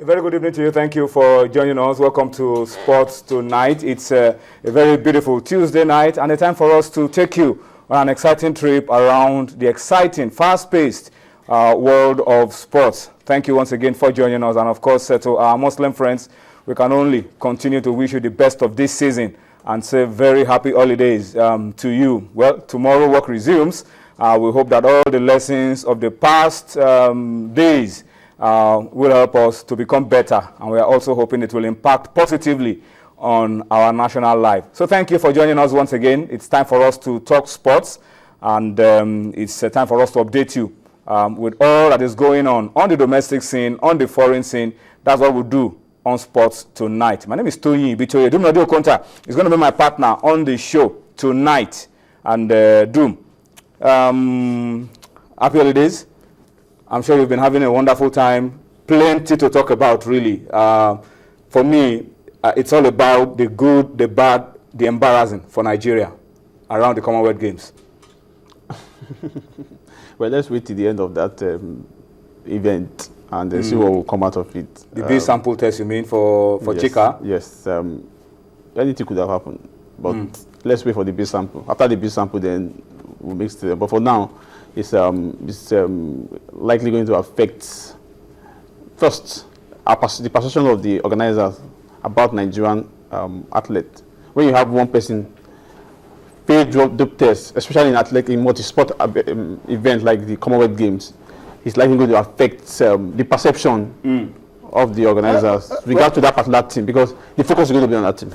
A very good evening to you. Thank you for joining us. Welcome to Sports Tonight. It's a very beautiful Tuesday night and a time for us to take you on an exciting trip around the exciting, fast-paced world of sports. Thank you once again for joining us. And of course, to our Muslim friends, we can only continue to wish you the best of this season and say very happy holidays to you. Well, tomorrow work resumes. We hope that all the lessons of the past days will help us to become better, and we are also hoping it will impact positively on our national life. So thank you for joining us once again. It's time for us to talk sports, and it's time for us to update you with all that is going on the domestic scene, on the foreign scene. That's what we'll do on Sports Tonight. My name is Tony Bitoye. Doom Nadio Konta is going to be my partner on the show tonight. And Doom, happy holidays. I'm sure you've been having a wonderful time. Plenty to talk about, really. For me, it's all about the good, the bad, the embarrassing for Nigeria around the Commonwealth Games. Well, let's wait till the end of that event and see what will come out of it. The B sample test, you mean, for yes, Chika? Yes. Anything could have happened. But let's wait for the B sample. After the B sample, then we'll mix it. But for now, it's likely going to affect, first, the perception of the organizers about Nigerian athletes. When you have one person fail drop test, especially in multi-sport event like the Commonwealth Games, it's likely going to affect the perception of the organizers regard to that particular team, because the focus is going to be on that team,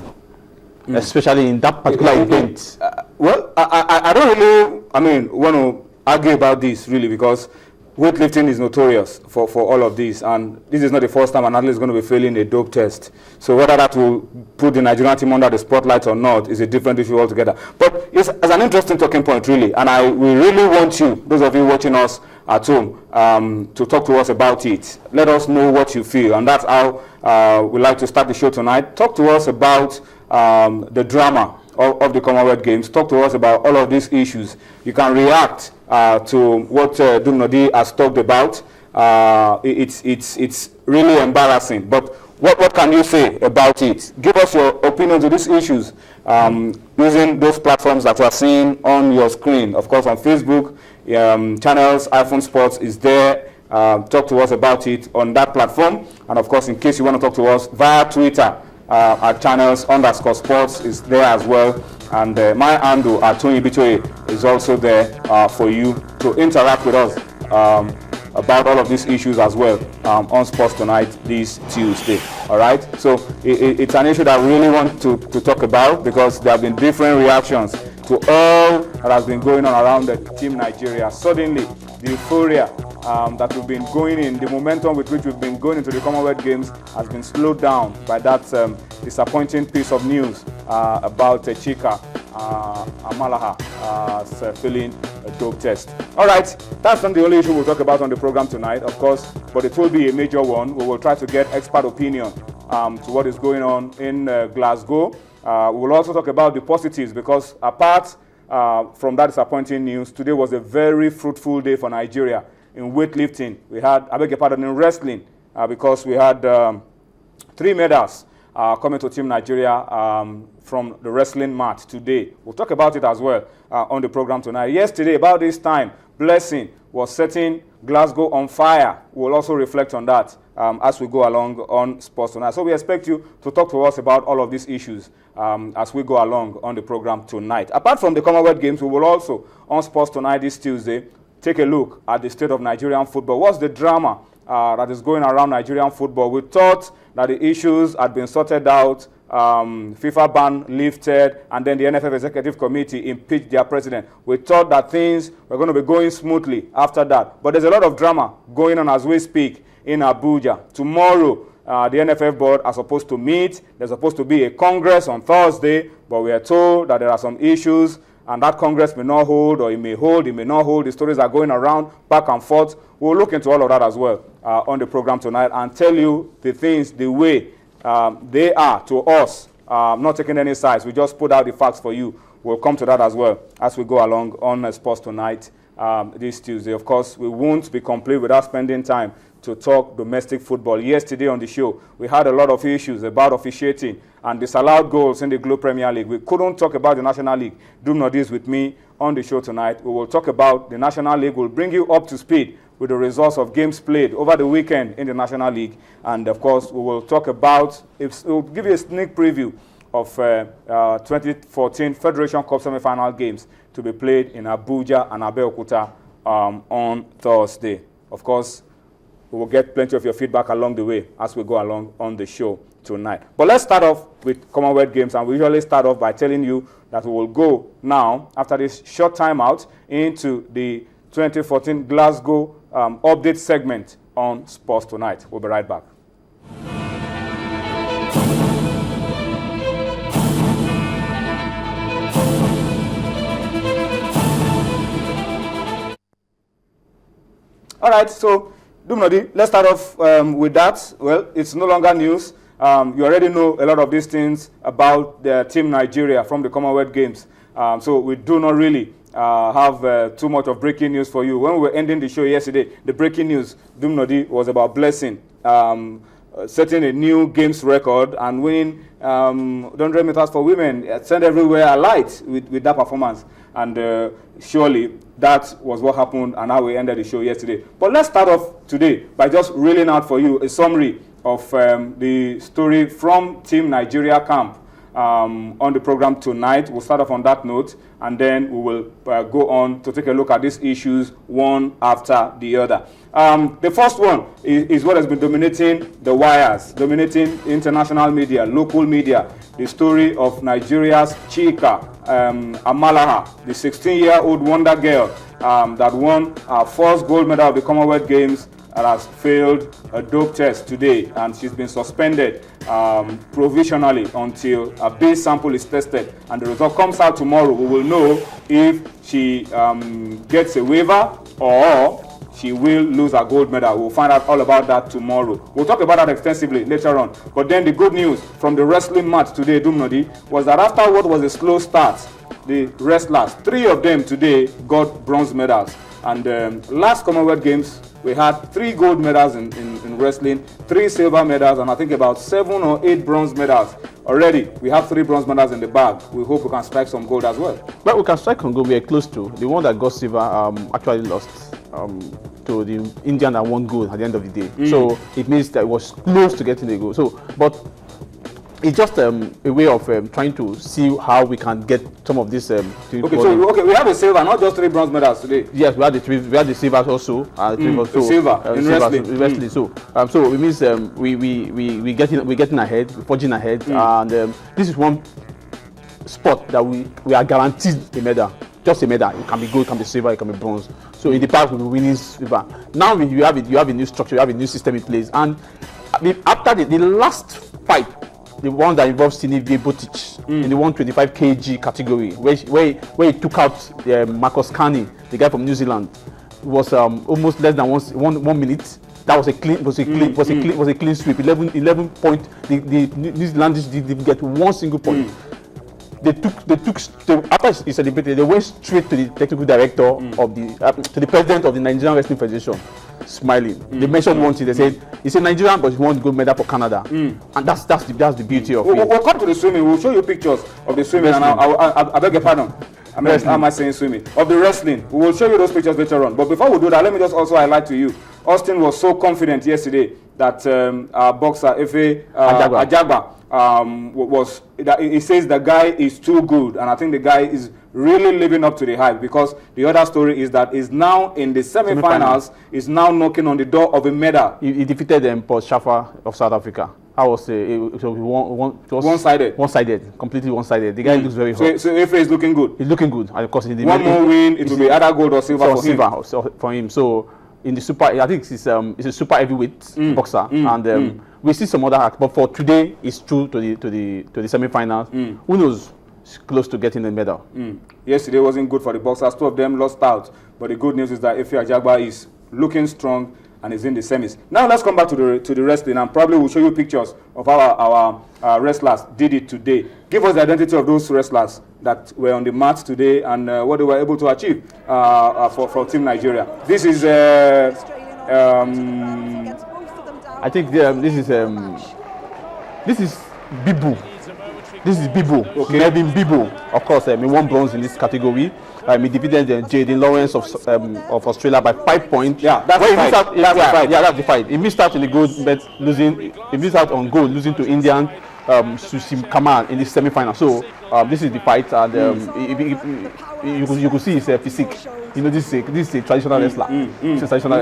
especially in that particular event. Well, I don't really, want to argue about this, really, because weightlifting is notorious for all of this, and this is not the first time an athlete is going to be failing a dope test. So whether that will put the Nigerian team under the spotlight or not is a different issue altogether. But it's an interesting talking point, really, and we really want you, those of you watching us at home, to talk to us about it. Let us know what you feel, and that's how we like to start the show tonight. Talk to us about the drama of the Commonwealth Games. Talk to us about all of these issues. You can react to what Doom Nodi has talked about. It's really embarrassing, but what can you say about it? Give us your opinions on these issues using those platforms that you are seeing on your screen. Of course, on Facebook, channels, iPhone Sports is there. Talk to us about it on that platform. And of course, in case you want to talk to us via Twitter, our channels _sports is there as well, and my handle at Tony Bitoye is also there for you to interact with us about all of these issues as well on Sports Tonight this Tuesday. All right, so it's an issue that we really want to talk about, because there have been different reactions to all that has been going on around the Team Nigeria. Suddenly, the euphoria that we've been going in, the momentum with which we've been going into the Commonwealth Games has been slowed down by that disappointing piece of news about Chika Amalaha failing a dope test. All right, that's not the only issue we'll talk about on the program tonight, of course, but it will be a major one. We will try to get expert opinion to what is going on in Glasgow. We will also talk about the positives, because apart from that disappointing news, today was a very fruitful day for Nigeria. In weightlifting, we had, in wrestling, because we had 3 medals coming to Team Nigeria from the wrestling mat today. We'll talk about it as well on the program tonight. Yesterday, about this time, Blessing was setting Glasgow on fire. We'll also reflect on that as we go along on Sports Tonight. So we expect you to talk to us about all of these issues as we go along on the program tonight. Apart from the Commonwealth Games, we will also, on Sports Tonight this Tuesday, take a look at the state of Nigerian football. What's the drama that is going around Nigerian football? We thought that the issues had been sorted out, FIFA ban lifted, and then the NFF Executive Committee impeached their president. We thought that things were going to be going smoothly after that. But there's a lot of drama going on as we speak in Abuja. Tomorrow, the NFF board are supposed to meet. There's supposed to be a Congress on Thursday, but we are told that there are some issues, and that Congress may not hold, or it may hold, it may not hold. The stories are going around, back and forth. We'll look into all of that as well on the program tonight and tell you the things the way they are to us not taking any sides. We just put out the facts for you. We'll come to that as well as we go along on Sports Tonight this Tuesday. Of course, we won't be complete without spending time to talk domestic football. Yesterday on the show, we had a lot of issues about officiating and disallowed goals in the Globe Premier League. We couldn't talk about the National League. Dumnodi is with me on the show tonight. We will talk about the National League. We'll bring you up to speed with the results of games played over the weekend in the National League. And of course, we will talk about, we'll give you a sneak preview of 2014 Federation Cup semi-final games to be played in Abuja and Abeokuta on Thursday. Of course, we will get plenty of your feedback along the way as we go along on the show tonight. But let's start off with Commonwealth Games, and we usually start off by telling you that we will go now, after this short time out, into the 2014 Glasgow update segment on Sports Tonight. We'll be right back. All right, so Dumnodi, let's start off with that. Well, it's no longer news. You already know a lot of these things about the Team Nigeria from the Commonwealth Games. So we do not really have too much of breaking news for you. When we were ending the show yesterday, the breaking news, Dumnodi, was about Blessing setting a new games record and winning 100 meters for women. Send everywhere alight with that performance. And surely that was what happened and how we ended the show yesterday. But let's start off today by just reeling out for you a summary of the story from Team Nigeria camp on the program tonight. We'll start off on that note, and then we will go on to take a look at these issues one after the other. The first one is what has been dominating the wires, dominating international media, local media, the story of Nigeria's Chika Amalaha, the 16-year-old wonder girl that won her first gold medal of the Commonwealth Games, and has failed a dope test today, and she's been suspended provisionally until a base sample is tested, and the result comes out tomorrow. We will know if she gets a waiver or she will lose her gold medal. We'll find out all about that tomorrow. We'll talk about that extensively later on. But then the good news from the wrestling match today, Dumnodi, was that after what was a slow start, the wrestlers, 3 of them today got bronze medals. And last Commonwealth Games, we had 3 gold medals in wrestling, 3 silver medals, and I think about 7 or 8 bronze medals. Already, we have 3 bronze medals in the bag. We hope we can strike some gold as well. But we can strike some gold. We are close to. The one that got silver actually lost to the Indian that won gold at the end of the day. So it means that it was close to getting the gold. So, but it's just a way of trying to see how we can get some of this. Okay, we have a silver, not just 3 bronze medals today. Yes, we had the silver also. Silver in wrestling. So it means we getting ahead, we're forging ahead, and this is one sport that we are guaranteed a medal. Just a medal. It can be gold, it can be silver, it can be bronze. So in the past we were winning silver. Now you have a new structure, you have a new system in place, and after the last fight, the one that involves Sinivi Botic in the 125 kg category, where he took out Marcus Carney, the guy from New Zealand. It was almost less than 1 minute. That was a clean sweep. 11 point. The New Zealanders didn't get 1 single point. After he celebrated, they went straight to the technical director of to the president of the Nigerian Wrestling Federation, smiling. They mentioned one thing. They said, "He said Nigerian, but he won gold medal for Canada," and that's the beauty of it. We'll come to the swimming. We'll show you pictures of the swimming. And I beg your pardon. How am I saying swimming? Of the wrestling. We will show you those pictures later on. But before we do that, let me just also highlight to you, Austin was so confident yesterday that our boxer Efe Ajagba he says the guy is too good, and I think the guy is really living up to the hype, because the other story is that he's now in the semi-finals, is now knocking on the door of a medal. He defeated Paul Schaffer of South Africa. I was one-sided. One-sided, completely one-sided. The guy looks very hot. So Efe is looking good. He's looking good, and of course, one more win, it will be either gold or silver for him. So in the super, I think it's a super heavyweight boxer, and we see some other acts. But for today, it's true to the semi-finals. Who knows? It's close to getting the medal. Yesterday wasn't good for the boxers. 2 of them lost out. But the good news is that Efe Ajagba is looking strong, and is in the semis. Now let's come back to the wrestling, and probably we'll show you pictures of our wrestlers did it today. Give us the identity of those wrestlers that were on the mat today and what they were able to achieve for Team Nigeria. This is I think this is Bibu. This is Bibu. Okay. Melvin Bibu. Of course, he won bronze in this category. He defeated Jaden Lawrence of Australia by 5 points. Yeah, that's the fight. That's the fight. He missed out in the gold, but losing. He missed out on gold, losing to Indian Sushim Kamal in the semi-final. So this is the fight, and you could see his physique. You know, this is a traditional wrestler. This is a traditional